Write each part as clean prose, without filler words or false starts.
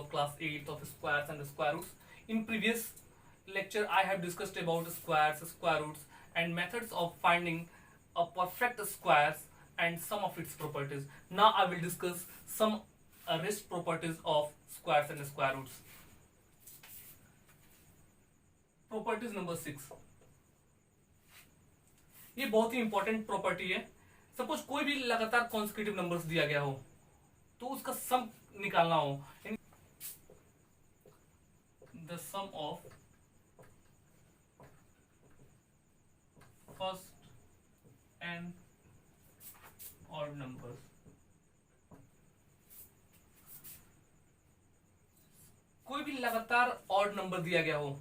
of class 8 of squares and square roots. In previous lecture, I have discussed about squares, square roots, and methods of finding a perfect squares and some of its properties. Now I will discuss some rest properties of squares and square roots. Properties number 6. ये बहुत ही important property है. Suppose कोई भी लगातार consecutive numbers दिया गया हो तो उसका सम निकालना हो. The sum of first and odd numbers. कोई भी लगातार ऑड नंबर दिया गया हो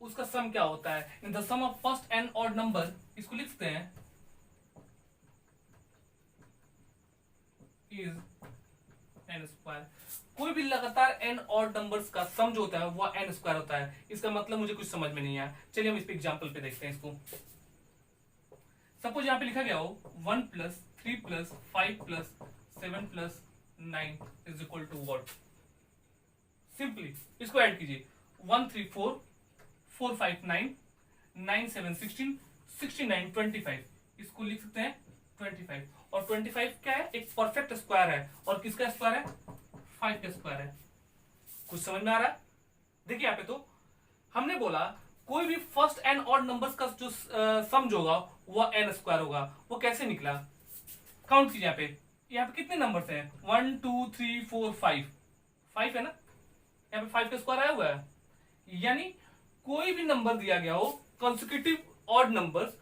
उसका सम क्या होता है. In the sum of first and odd number, इसको लिखते हैं इज एन स्क्वायर. कोई भी लगातार एन ऑड नंबर्स का सम जो होता है वो एन स्क्वायर होता है. इसका मतलब मुझे कुछ समझ में नहीं आया. चलिए हम इस पे एग्जांपल पे देखते हैं इसको. सपोज यहां पे लिखा गया हो 1 plus 3 plus 5 plus 7 plus 9 is equal to what. Simply इसको ऐड कीजिए. 1 3 4 4 5 9 9 7 16 69 25. इसको लिख सकते हैं 25. और 25 क्या है, एक परफेक्ट स्क्वायर है. और किसका स्क्वायर है, 5 का स्क्वायर है. कुछ समझ में आ रहा है. देखिए यहाँ पे तो हमने बोला कोई भी फर्स्ट एंड ऑड नंबर्स का जो सम जो होगा वो एन स्क्वायर होगा. वो कैसे निकला, काउंट कीजिए. यहाँ पे कितने नंबर्स हैं, 1 2 3 4 5 है ना. यहाँ पे 5 का स्क्वायर आया हुआ है. यानी कोई भी नंबर दिया गया हो, कंसेक्यूटिव ऑड नंबर्स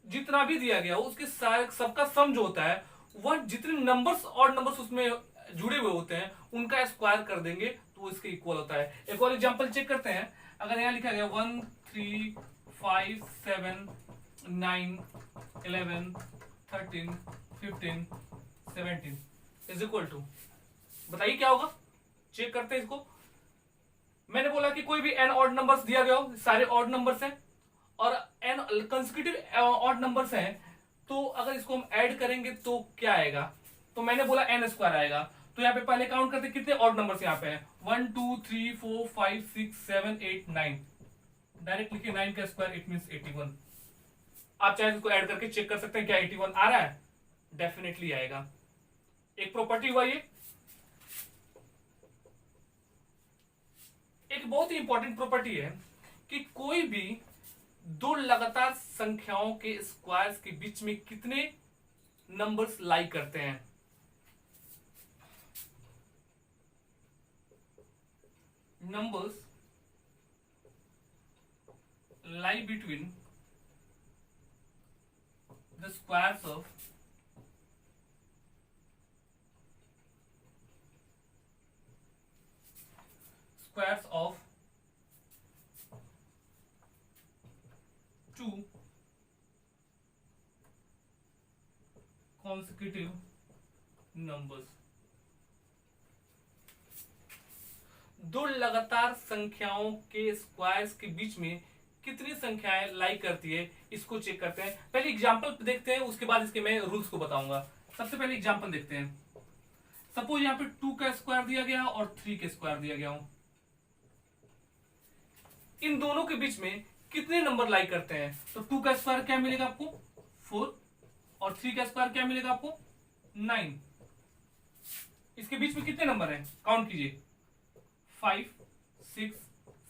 जितना भी दिया गया हो, उसके सारे सबका सम जो होता है वह जितने नंबर्स ऑड नंबर्स उसमें जुड़े हुए होते हैं उनका स्क्वायर कर देंगे तो वो इसके इक्वल होता है. एक और एग्जांपल चेक करते हैं. अगर यहाँ लिखा गया 1 3 5 7 9 11 13 15 17 इज इक्वल टू, बताइए क्या होगा. चेक करते हैं इसको. मैंने बोला कि कोई भी एन ऑड नंबर्स दिया गया हो, सारे ऑड नंबर्स हैं और एन कंसेक्यूटिव ऑड नंबर्स हैं, तो अगर इसको हम ऐड करेंगे तो क्या आएगा. तो मैंने बोला एन स्क्वायर आएगा. तो यहाँ पे पहले काउंट करते कितने ऑड नंबर्स यहाँ पे हैं. 1 2 3 4 5 6 7 8 9. डायरेक्ट लिखिए 9 का स्क्वायर इट मींस 81. आप चाहे इसको ऐड करके चेक कर सकते हैं क्या 81 आ रहा है. डेफिनेटली आएगा. एक प्रॉपर्टी हुआ ये. एक बहुत ही इंपॉर्टेंट प्रॉपर्टी है कि कोई भी दो लगातार संख्याओं के स्क्वायर्स के बीच में कितने नंबर्स लाई करते हैं. Numbers lie between the squares of two consecutive numbers. दो लगातार संख्याओं के स्क्वायर्स के बीच में कितनी संख्याएं लाई करती है इसको चेक करते हैं. पहले एग्जांपल देखते हैं, उसके बाद इसके मैं रूल्स को बताऊंगा. सबसे पहले एग्जांपल देखते हैं. सपोज यहाँ पे 2 का स्क्वायर दिया गया और 3 का स्क्वायर दिया गया हो. इन दोनों के बीच में कितने नंबर लाई करते हैं. तो 2 का स्क्वायर क्या मिलेगा आपको 4 और 3 का स्क्वायर क्या मिलेगा आपको 9. इसके बीच में कितने नंबर हैं, काउंट कीजिए. 5 6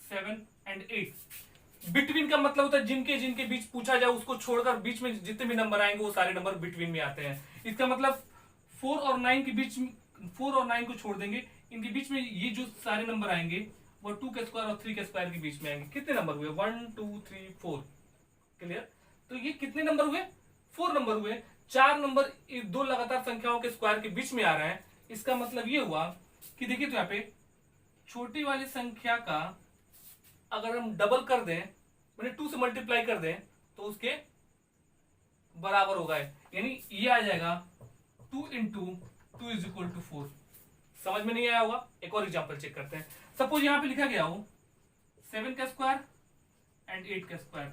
7 एंड 8. बिटवीन का मतलब होता है जिनके जिनके बीच पूछा जाए उसको छोड़कर बीच में जितने भी नंबर आएंगे वो सारे नंबर बिटवीन में आते हैं. इसका मतलब 4 और 9 के बीच, 4 और 9 को छोड़ देंगे, इनके बीच में ये जो सारे नंबर आएंगे वो 2 के स्क्वायर और 3 के स्क्वायर के बीच में आएंगे. कितने नंबर हुए 1 2 3 4. क्लियर. तो ये कितने नंबर हुए 4 नंबर हुए. 4 नंबर दो लगातार संख्याओं के स्क्वायर के बीच में आ रहा है. इसका मतलब ये हुआ कि देखिए तो यहाँ पे छोटी वाली संख्या का अगर हम डबल कर दें, मैंने 2 से मल्टीप्लाई कर दें तो उसके बराबर होगा. यानी ये आ जाएगा 2 into 2 इज इक्वल टू 4. समझ में नहीं आया होगा. एक और एग्जांपल चेक करते हैं. सपोज यहां पे लिखा गया हो 7 का स्क्वायर एंड 8 का स्क्वायर.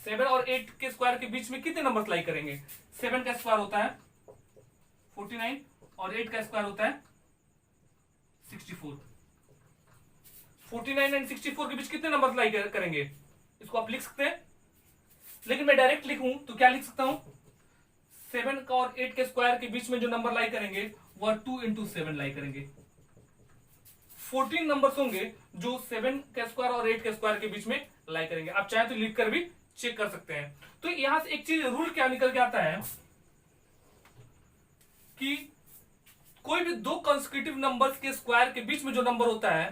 7 और 8 के स्क्वायर के बीच में कितने नंबर लाई करेंगे. 7 का स्क्वायर होता है 49 और 8 का स्क्वायर होता है 64. 49 एंड 64 के बीच कितने नंबर लाई करेंगे, इसको आप लिख सकते हैं। लेकिन मैं डायरेक्ट लिखूं तो क्या लिख सकता हूं, 7 का और 8 के स्क्वायर के बीच में जो नंबर लाई करेंगे वह 2 इंटू 7 लाई करेंगे। 14 नंबर्स होंगे जो 7 के स्क्वायर और 8 के स्क्वायर के बीच में लाई करेंगे। आप चाहे तो लिख कर भी चेक कर सकते हैं। तो यहां से एक चीज रूल क्या निकल के आता है कि कोई भी दो कंसेक्यूटिव नंबर्स के स्क्वायर के बीच में जो नंबर होता है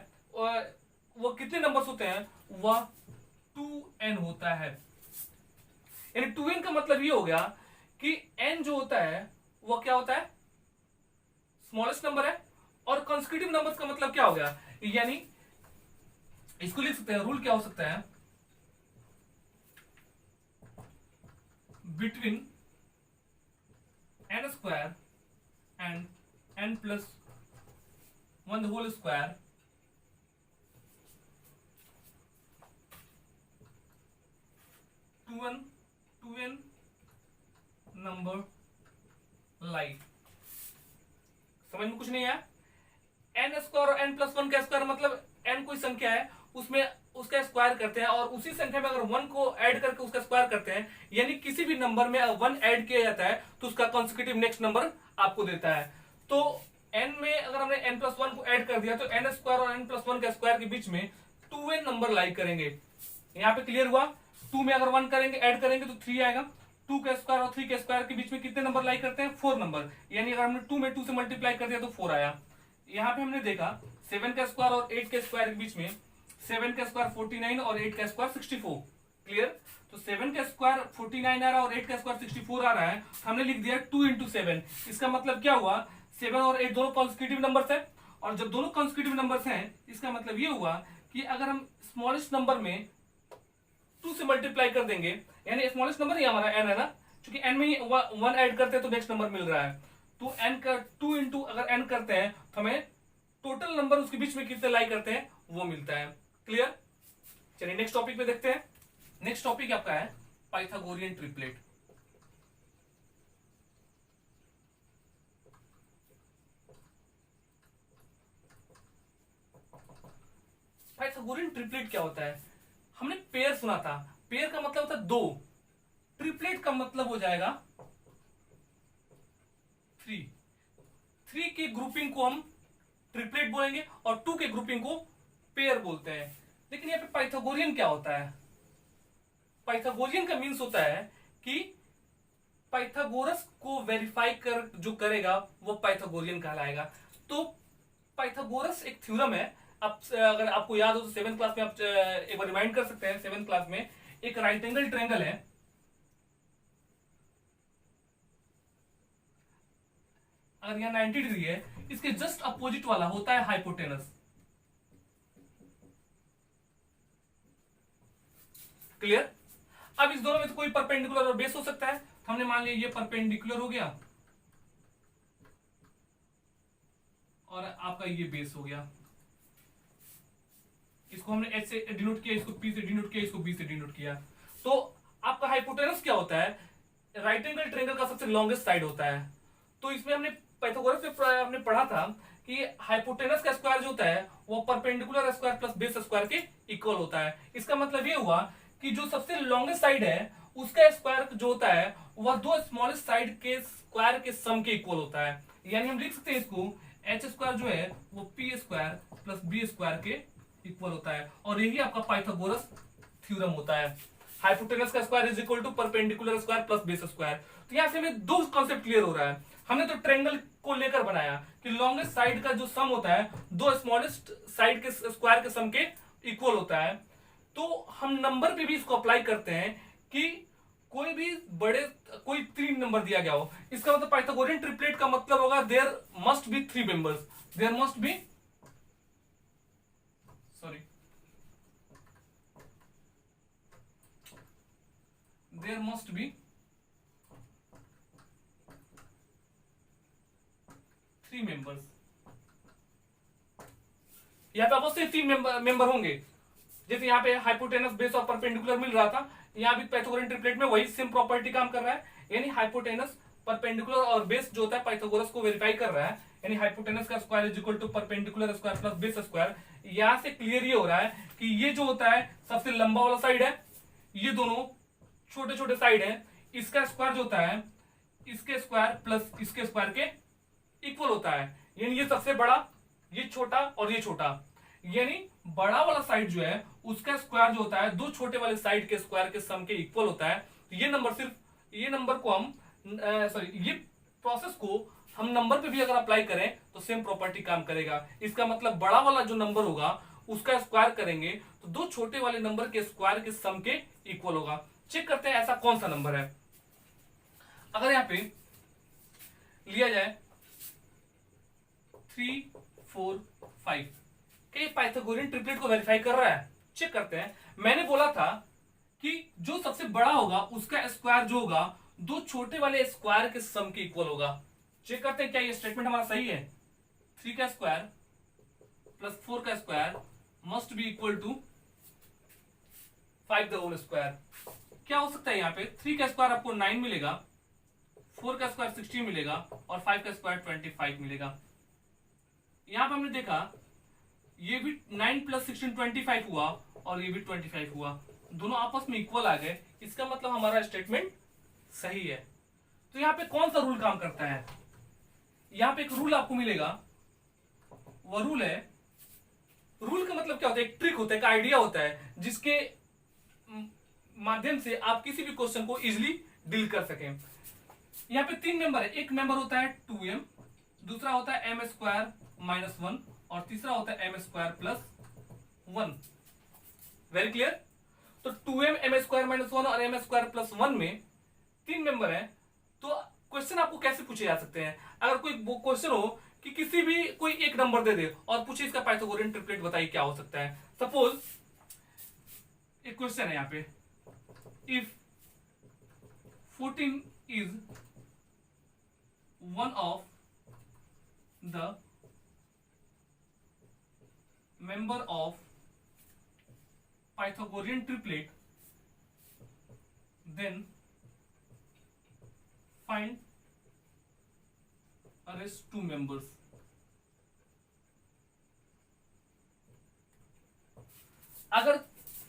वो कितने नंबर्स होते हैं, वह 2n होता है। यानी 2n का मतलब ये हो गया कि n जो होता है वह क्या होता है, स्मॉलेस्ट नंबर है। और कंसेक्यूटिव नंबर्स का मतलब क्या हो गया, यानी इसको लिख सकते हैं, रूल क्या हो सकता है, between n square and n plus 1 whole square to an number lie. समझ में कुछ नहीं है। n स्क्वायर और n प्लस 1 का स्क्वायर मतलब n कोई संख्या है उसमें उसका स्क्वायर करते हैं और उसी संख्या में अगर 1 को ऐड करके उसका स्क्वायर करते हैं, यानी किसी भी नंबर में 1 ऐड किया जाता है तो उसका कॉन्सेक्यूटिव नेक्स्ट नंबर आपको देता है। तो n में अगर हमने n प्लस 1 को ऐड कर दिया तो n स्क्वायर और n प्लस 1 का स्क्वायर के बीच में 2n नंबर लाई करेंगे। यहाँ पे क्लियर हुआ। 2 में अगर 1 करेंगे ऐड करेंगे तो 3 आएगा। 2 के स्क्वायर और 3 के स्क्वायर के बीच में कितने नंबर लाई करते हैं, 4 नंबर। यानी अगर हमने 2 में 2 से मल्टीप्लाई कर दिया तो 4 आया। यहाँ पे हमने देखा 7 का स्क्वायर और 8 के स्क्वायर के बीच में 7 का स्क्वायर 49 और 8 का स्क्वायर 64। क्लियर। तो 7 का स्क्वायर 49 आ रहा है और 8 का स्क्वायर 64 आ रहा है। हमने लिख दिया 2 इंटू 7। इसका मतलब क्या हुआ, 7 और 8 दोनों कॉन्सेक्यूटिव नंबर्स है। और जब दोनों कॉन्सेक्यूटिव नंबर्स हैं इसका मतलब ये हुआ कि अगर हम स्मॉलेस्ट नंबर में 2 से मल्टीप्लाई कर देंगे, यानी स्मॉलेस्ट नंबर ही हमारा n है ना, क्योंकि n में 1 ऐड करते हैं तो नेक्स्ट नंबर मिल रहा है। तो n का 2 इंटू अगर n करते हैं तो हमें टोटल नंबर उसके बीच में कितने लाई करते हैं वो मिलता है। क्लियर। चलिए नेक्स्ट टॉपिक पे देखते हैं। नेक्स्ट टॉपिक आपका है पाइथागोरियन ट्रिपलेट। पाइथागोरियन ट्रिपलेट क्या होता है, हमने पेयर सुना था। पेयर का मतलब होता है 2, ट्रिपलेट का मतलब हो जाएगा 3। 3 की ग्रुपिंग को हम ट्रिपलेट बोलेंगे और 2 के ग्रुपिंग को पेयर बोलते हैं। लेकिन यहाँ पे पाइथागोरियन क्या होता है, पाइथागोरियन का मीन्स होता है कि पाइथागोरस को वेरीफाई कर जो करेगा वो पाइथागोरियन कहलाएगा। तो पाइथागोरस एक थ्योरम है। आप अगर आपको याद हो तो 7th क्लास में आप एक बार रिमाइंड कर सकते हैं। 7th क्लास में एक राइट एंगल ट्रायंगल है, अगर यहाँ 90 डिग्री है, इसके जस्ट अपोजिट वाला होता है हाइपोटेनस। क्लियर। अब इस दोनों में तो कोई परपेंडिकुलर और बेस हो सकता है। तो हमने मान लिया ये परपेंडिकुलर हो गया और आपका ये बेस हो गया। इसको हमने H से डिनोट किया, इसको P से डिनोट किया, इसको B से डिनोट किया। तो आपका हाइपोटेनस क्या होता है, राइट एंगल ट्रायंगल का सबसे लॉन्गेस्ट साइड होता है। तो इसमें हमने पाइथागोरस में हमने पढ़ा था कि हाइपोटेनस का स्क्वायर जो होता है वो perpendicular square plus base square के इक्वल होता है। इसका मतलब ये हुआ कि जो सबसे लॉन्गेस्ट साइड है उसका स्क्वायर जो होता है वह दो स्मॉलेस्ट साइड के स्क्वायर के सम के इक्वल होता है। यानी हम लिख सकते हैं इसको एच स्क्वायर जो है वो P square plus B square के इक्वल होता है। और यही आपका पाइथागोरस थ्योरम होता है। हाइपोटेनस का square is equal to perpendicular square plus base square. तो यहां से हमें दो कॉन्सेप्ट क्लियर हो रहा है। हमने तो ट्रायंगल को लेकर बनाया कि लॉन्गेस्ट साइड का जो सम होता है दो स्मॉलेस्ट साइड के स्क्वायर के सम के इक्वल होता है। तो हम नंबर पे भी इसको अप्लाई करते हैं कि कोई भी कोई 3 नंबर दिया गया हो, इसका मतलब पाइथागोरियन ट्रिपलेट का मतलब होगा there must be 3 members, there must be there must be 3 members। यहाँ पे अवश्य 3 मेंबर होंगे। जैसे यहाँ पे हाइपोटेनस बेस और परपेंडिकुलर मिल रहा था, यहाँ भी पाइथागोरियन ट्रिपलेट में वही सेम प्रॉपर्टी काम कर रहा है। यानी हाइपोटेनस परपेंडिकुलर और बेस जो होता है पाइथागोरस को वेरीफाई कर रहा है। यानी हाइपोटेनस का square is equal to perpendicular square plus base square. यहां से क्लियर ये हो रहा है कि ये जो होता है सबसे लंबा वाला साइड है, ये दोनों छोटे छोटे साइड है, इसका स्क्वायर जो होता है इसके स्क्वायर प्लस इसके स्क्वायर के इक्वल होता है। यानी ये सबसे बड़ा, ये छोटा और ये छोटा, यानी बड़ा वाला साइड जो है उसका स्क्वायर जो होता है दो छोटे वाले साइड के स्क्वायर के सम के इक्वल होता है। तो ये नंबर सिर्फ, ये नंबर को हम ये प्रोसेस को हम नंबर पे भी अगर अप्लाई करें तो सेम प्रॉपर्टी काम करेगा। इसका मतलब बड़ा वाला जो नंबर होगा उसका स्क्वायर करेंगे तो दो छोटे वाले नंबर के स्क्वायर के सम के इक्वल होगा। चेक करते हैं ऐसा कौन सा नंबर है। अगर यहां पे लिया जाए 3 4 5, क्या पाइथागोरियन ट्रिपलेट को वेरीफाई कर रहा है? चेक करते हैं। मैंने बोला था कि जो सबसे बड़ा होगा उसका स्क्वायर जो होगा दो छोटे वाले स्क्वायर के सम के इक्वल होगा। चेक करते हैं क्या ये स्टेटमेंट हमारा सही है। 3 का स्क्वायर प्लस 4 का square must be equal to 5 the whole square. क्या हो सकता है यहाँ पे? 3 का स्क्वायर आपको 9 मिलेगा, 4 का स्क्वायर 16 मिलेगा और 5 का स्क्वायर 25 मिलेगा। यहां पर हमने देखा ये भी 9 प्लस 16 25 हुआ और ये भी 25 हुआ, दोनों आपस में इक्वल आ गए। इसका मतलब हमारा स्टेटमेंट सही है। तो यहां पे कौन सा रूल काम करता है? यहां पे एक रूल आपको मिलेगा, वो रूल है, रूल का मतलब क्या होता है? एक ट्रिक होता है, एक आइडिया होता है जिसके माध्यम से आप किसी भी क्वेश्चन को इजिली डील कर सकें। यहां पे 3 मेंबर है, एक मेंबर होता है 2m, दूसरा होता है m स्क्वायर माइनस 1 और तीसरा होता है m square plus 1। Very clear? तो 2m m स्क्वायर माइनस 1 और m स्क्वायर प्लस 1 में 3 मेंबर है। तो क्वेश्चन आपको कैसे पूछे जा सकते हैं? अगर कोई क्वेश्चन हो कि किसी भी कोई एक नंबर दे दे और पूछे इसका पाइथागोरियन ट्रिपलेट बताइए क्या हो सकता है। सपोज एक क्वेश्चन है यहां पे, if 14 is one of the member of Pythagorean triplet, then find rest two members। अगर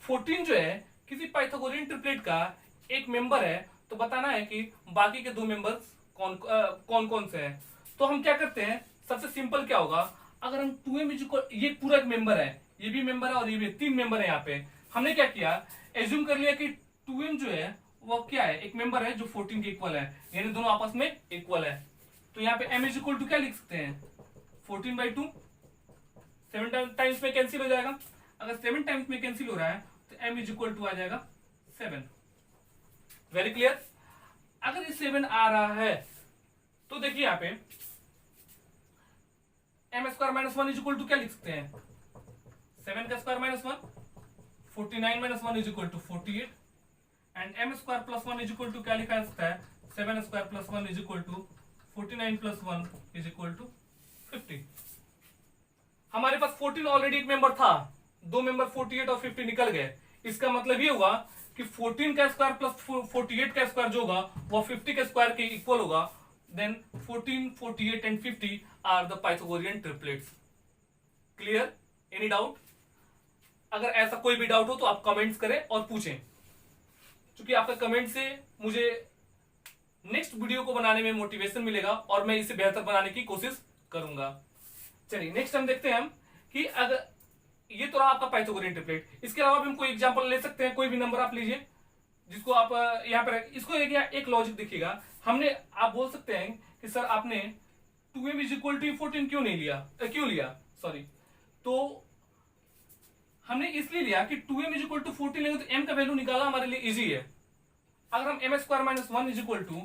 14 जो है किसी पाइथागोरियन ट्रिपलेट का एक मेंबर है तो बताना है कि बाकी के दो मेंबर्स कौन कौन से हैं। तो हम क्या करते हैं, सबसे सिंपल क्या होगा, अगर हम 2m ये पूरा एक मेंबर है, ये भी मेंबर है और ये भी 3 मेंबर है। यहाँ पे हमने क्या किया, एज्यूम कर लिया कि 2m जो है वो क्या है, एक मेंबर है जो 14 के इक्वल है, यानी दोनों आपस में इक्वल है। तो यहाँ पे m इज इक्वल टू क्या लिख सकते हैं, 14/2, 7 टाइम्स में कैंसिल हो जाएगा। अगर 7 टाइम्स में कैंसिल हो रहा है तो m इज इक्वल टू आ जाएगा 7। Very clear? अगर ये 7 आ रहा है तो देखिए यहाँ पे m square minus 1 is equal to क्या लिख सकते हैं, 7 का square minus 1, 49 minus 1 is equal to 48 and m square plus 1 is equal to क्या लिखा जा सकता है, 7 square plus 1 is equal to 49 plus 1 is equal to 50। हमारे पास 14 ऑलरेडी एक मेंबर था, दो मेंबर 48 और 50 निकल गए। इसका मतलब ये होगा कि 14 का स्क्वायर प्लस 48 का स्क्वायर जो होगा वो 50 के स्क्वायर के इक्वल होगा। Then 14, 48 and 50 are the Pythagorean triplets. Clear? Any doubt? अगर ऐसा कोई भी डाउट हो तो आप कमेंट्स करें और पूछें, क्योंकि आपका कमेंट से मुझे नेक्स्ट वीडियो को बनाने में मोटिवेशन मिलेगा और मैं इसे बेहतर बनाने की कोशिश करूंगा। चलिए नेक्स्ट हम देखते हैं हम कि अगर ये तो रहा आपका पाइथागोरियन ट्रिपलेट, इसके अलावा भी हम कोई एग्जांपल ले सकते हैं। कोई भी नंबर आप लीजिए जिसको आप यहाँ पर इसको एक लॉजिक दिखेगा। हमने आप बोल सकते हैं कि सर आपने 2m इज इक्वल टू 14 क्यों नहीं लिया, क्यों लिया, सॉरी। तो हमने इसलिए लिया कि 2m इज इक्वल टू 14 लेंगे तो m का वैल्यू निकालना हमारे लिए इजी है। अगर हम m square minus 1 is equal to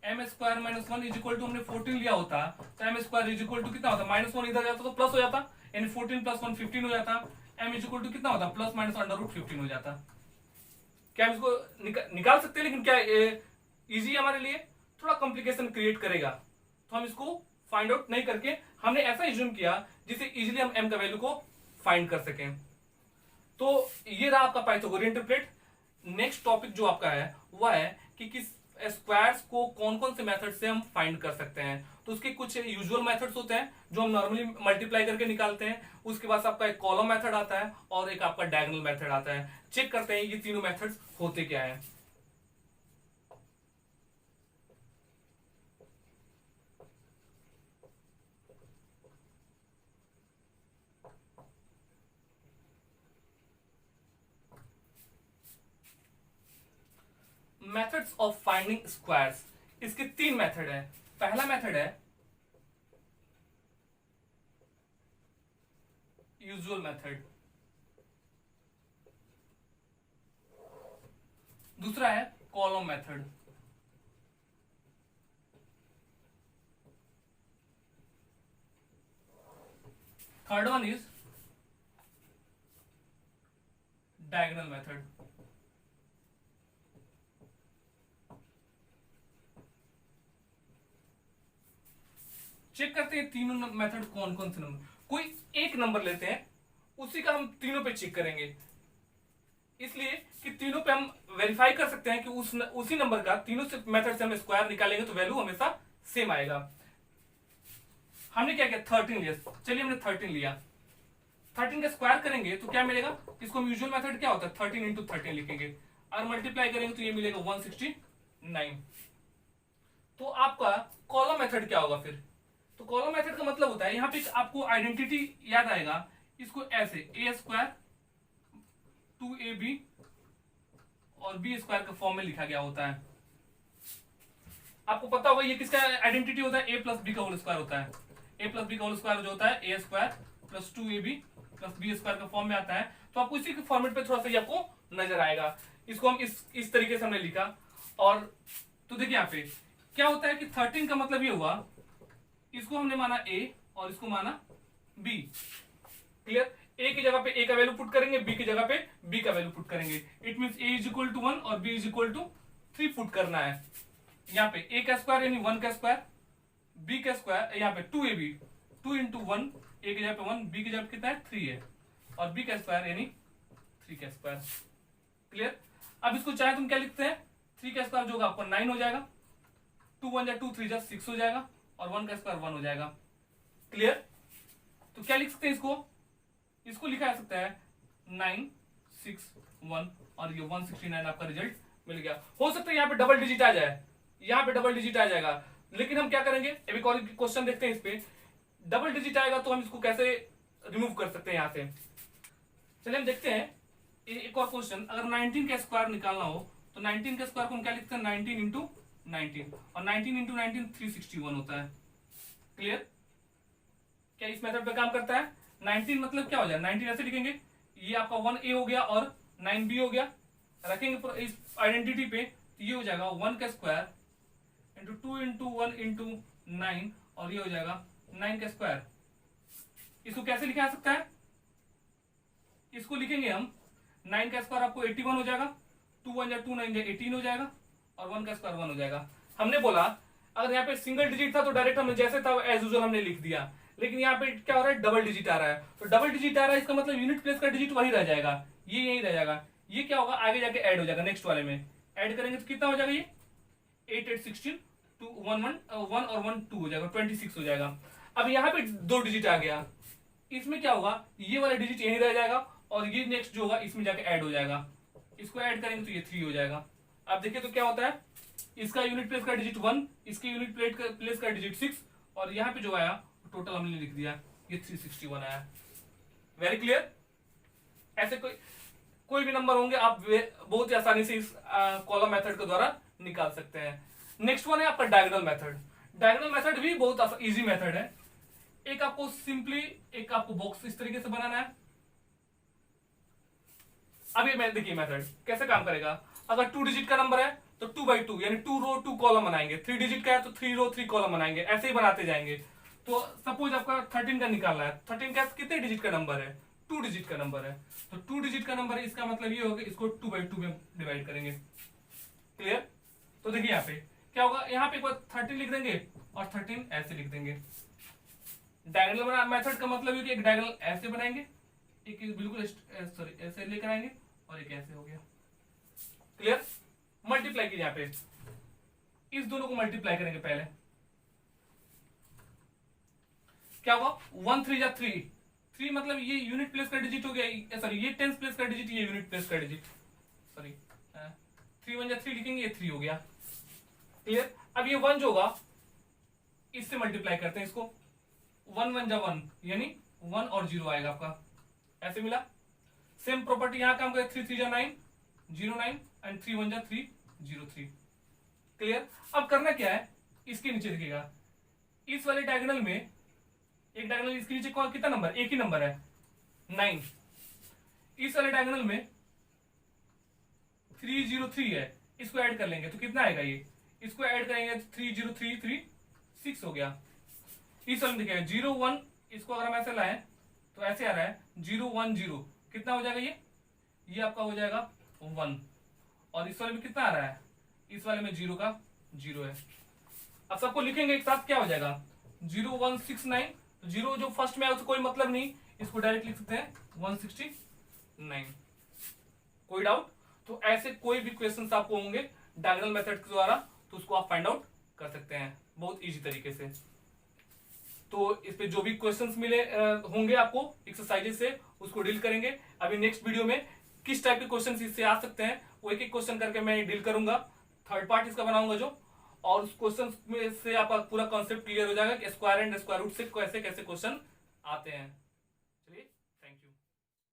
हमने 14 लिया होता तो m square is equal to कितना होता, -1 इधर जाता तो प्लस हो जाता, यानी 14 प्लस 1 15 हो जाता। m इज इक्वल टू कितना होता, प्लस माइनस √15 हो जाता। क्या हम इसको निकाल सकते हैं, लेकिन क्या इजी हमारे लिए, थोड़ा कॉम्प्लिकेशन क्रिएट करेगा। तो हम इसको फाइंड आउट नहीं करके हमने ऐसा एज्यूम किया जिससे इजीली हम m का वैल्यू को फाइंड कर सकें। तो ये रहा आपका पाइथागोरियन ट्रिपलेट। नेक्स्ट टॉपिक जो आपका है वह है कि किस स्क्वायर्स को कौन कौन से मेथड से हम फाइंड कर सकते हैं। तो उसके कुछ यूजुअल मेथड्स होते हैं जो हम नॉर्मली मल्टीप्लाई करके निकालते हैं। उसके बाद आपका एक कॉलम मेथड आता है और एक आपका डायगोनल मेथड आता है। चेक करते हैं ये तीनों मेथड्स होते क्या है। मेथड्स ऑफ फाइंडिंग स्क्वायर्स, इसके तीन मेथड है। पहला मेथड है यूजुअल मेथड, दूसरा है column method, third one is diagonal method. Check करते हैं तीनों मेथड कौन कौन से नंबर, कोई एक नंबर लेते हैं उसी का हम तीनों पे चेक करेंगे, इसलिए कि तीनों पे हम वेरीफाई कर सकते हैं कि उसी नंबर का तीनों से मेथड से हम स्क्वायर निकालेंगे तो वैल्यू हमेशा सेम आएगा। हमने क्या किया 13 लिया, चलिए हमने 13 लिया, 13 का स्क्वायर करेंगे तो क्या मिलेगा, इसको हम यूजुअल मेथड क्या होता है 13 इंटू 13 लिखेंगे और मल्टीप्लाई करेंगे तो ये मिलेगा 169। तो आपका कॉलम मेथड क्या होगा फिर, तो कॉलम मेथड का मतलब होता है यहाँ पे आपको आइडेंटिटी याद आएगा, इसको ऐसे ए स्क्वायर 2ab और बी स्क्वायर का फॉर्म में लिखा गया होता है। आपको पता होगा ये किसका आइडेंटिटी होता है, ए प्लस बी का होल स्क्वायर होता है। ए प्लस बी का होल स्क्वायर जो होता है A square plus 2ab plus B square का फॉर्म में आता है। तो आपको इसी के फॉर्मेट पे थोड़ा सा ये आपको नजर आएगा। इसको हम इस तरीके से हमने लिखा। और तो देखिए यहाँ पे क्या होता है कि 13 का मतलब ये हुआ, इसको हमने माना a और इसको माना b। क्लियर, a की जगह पे a का वैल्यू पुट करेंगे, b की जगह पे b का वैल्यू पुट करेंगे। It means a is equal to 1 और b is equal to 3 put करना है। यहाँ पे a का स्क्वायर यानी 1 का स्क्वायर, b का स्क्वायर यहाँ पे 2ab 2 इंटू 1, a की जगह पे 1, b की जगह पे कितना है 3 है और b का स्क्वायर यानी 3 का स्क्वायर। क्लियर, अब इसको चाहे तुम क्या लिखते हैं, 3 का स्क्वायर जो होगा आपको 9 हो जाएगा, 2 1 जा 2 3 जा 6 हो जाएगा और 1 का स्क्वायर 1 हो जाएगा। क्लियर, तो क्या लिख सकते हैं इसको लिखा जा सकता है 961 और ये 169 आपका रिजल्ट मिल गया। हो सकता है यहाँ पे डबल डिजिट आ जाए, यहाँ पे डबल डिजिट आ जाएगा, लेकिन हम क्या करेंगे अभी क्वेश्चन देखते हैं। इस पे डबल डिजिट आएगा तो हम इसको कैसे रिमूव कर सकते हैं यहाँ से। चलिए हम देखते हैं एक और क्वेश्चन। अगर 19 का स्क्वायर निकालना हो तो 19 का स्क्वायर को हम क्या लिखते हैं 19 इंटू 19 और 19 इंटू 19 361 होता है। क्लियर, क्या इस मेथड पे काम करता है। 19 मतलब क्या हो जाए 19 ऐसे लिखेंगे, ये आपका 1a हो गया और 9b हो गया, रखेंगे इस आइडेंटिटी पे तो ये हो जाएगा 1 का स्क्वायर इंटू 2 इंटू 1 इंटू 9 और ये हो जाएगा 9 का स्क्वायर। इसको कैसे लिखा जा सकता है, इसको लिखेंगे हम 9 का स्क्वायर आपको 81 हो जाएगा, 2 1 जा 2 9 जा 18 हो जाएगा और 1 का स्क्वायर 1 हो जाएगा। हमने बोला अगर यहाँ पे सिंगल डिजिट था तो डायरेक्ट हमने जैसे था एज यूजुअल हमने लिख दिया, लेकिन यहाँ पे क्या हो रहा है डबल डिजिट आ रहा है। तो डबल डिजिट आ रहा है इसका मतलब यूनिट प्लेस का डिजिट वही रह जाएगा, ये यही रह जाएगा। ये क्या होगा आगे जाके ऐड हो जाएगा, नेक्स्ट वाले में ऐड करेंगे तो कितना हो जाएगा, ये 8 8 16 2 1 1 और 1 2 हो जाएगा, 26 हो जाएगा। अब यहाँ पे 2 डिजिट आ गया, इसमें क्या होगा ये वाला डिजिट यही रह जाएगा और ये नेक्स्ट जो होगा इसमें जाके ऐड हो जाएगा। इसको ऐड करेंगे तो ये 3 हो जाएगा। अब देखिए तो क्या होता है, इसका यूनिट प्लेस का डिजिट 1, इसके यूनिट प्लेस का डिजिट 6 और यहाँ पे जो आया टोटल हमने लिख दिया ये 361 आया। वेरी क्लियर, ऐसे कोई भी नंबर होंगे आप बहुत ही आसानी से इस कॉलम मेथड के द्वारा निकाल सकते हैं। नेक्स्ट वन है आपका डायगोनल मेथड। डायगोनल मेथड भी बहुत इजी मेथड है। एक आपको सिंपली एक आपको बॉक्स इस तरीके से बनाना है। अब ये देखिए मेथड कैसे काम करेगा। अगर 2 डिजिट का नंबर है तो 2 बाई 2 यानी 2 रो 2 कॉलम बनाएंगे। 3 डिजिट का है तो 3 रो 3 कॉलम बनाएंगे, ऐसे ही बनाते जाएंगे। तो सपोज आपका 13 का निकालना है, 13 का कितने डिजिट का नंबर है 2 डिजिट का नंबर है, तो 2 डिजिट का नंबर है, इसका मतलब ये होगा इसको 2 बाई 2 में डिवाइड करेंगे। क्लियर, तो देखिए यहाँ पे क्या होगा, यहाँ पे एक बार 13 लिख देंगे और 13 ऐसे लिख देंगे। डायगोनल मेथड का मतलब है कि एक डायगोनल ऐसे बनाएंगे, एक बिल्कुल सॉरी ऐसे लेकर आएंगे और एक ऐसे हो गया। क्लियर, मल्टीप्लाई कीजिए, यहाँ पे इस दोनों को मल्टीप्लाई करेंगे पहले, क्या होगा 1 3 जा 3, 3 मतलब ये यूनिट प्लेस का डिजिट हो गया, सॉरी ये टेंस प्लेस का डिजिट, ये यूनिट प्लेस का डिजिट, सॉरी 3 1 जा 3 लिखेंगे, ये 3 हो गया। क्लियर। अब ये 1 जो होगा इससे मल्टीप्लाई करते हैं इसको, 1 1 जा 1 यानी 1 और 0 आएगा आपका, ऐसे मिला। सेम प्रॉपर्टी यहां काम करें, 3 3 जा 9 0 9 एंड 3 1 जा 3 0 3। क्लियर। अब करना क्या है, इसके नीचे देखिएगा, इस वाले डायगोनल में एक डायगोनल, इसके नीचे कौन कितना नंबर, एक ही नंबर है 9, इस वाले डायगोनल में 303 है, इसको ऐड कर लेंगे तो कितना आएगा, ये इसको ऐड करेंगे 3033 6 हो गया। इस वाले में देखिएगा 0 1, इसको अगर हम ऐसे लाएं तो ऐसे आ रहा है 0 1 0, कितना हो जाएगा ये आपका हो जाएगा 1, और इस वाले में कितना आ रहा है, इस वाले में 0 का 0 है। अब सबको लिखेंगे एक साथ, क्या हो जाएगा 0 1 6 9, तो 0 जो फर्स्ट में है उससे कोई मतलब नहीं, इसको डायरेक्ट लिख सकते हैं 169। कोई डाउट? तो ऐसे कोई भी क्वेश्चंस आपको होंगे डायगोनल मेथड के द्वारा, तो उसको आप फाइंड आउट कर सकते हैं बहुत इजी तरीके से। तो इस पे जो भी क्वेश्चंस मिले होंगे आपको एक्सरसाइजेस से, उसको डील करेंगे। अभी नेक्स्ट वीडियो में किस टाइप के क्वेश्चंस इससे आ सकते हैं वो एक एक क्वेश्चन करके मैं डील करूंगा, थर्ड पार्ट इसका बनाऊंगा जो, और उस क्वेश्चन में से आपका पूरा कॉन्सेप्ट क्लियर हो जाएगा कि स्क्वायर एंड स्क्वायर रूट से कैसे कैसे क्वेश्चन आते हैं।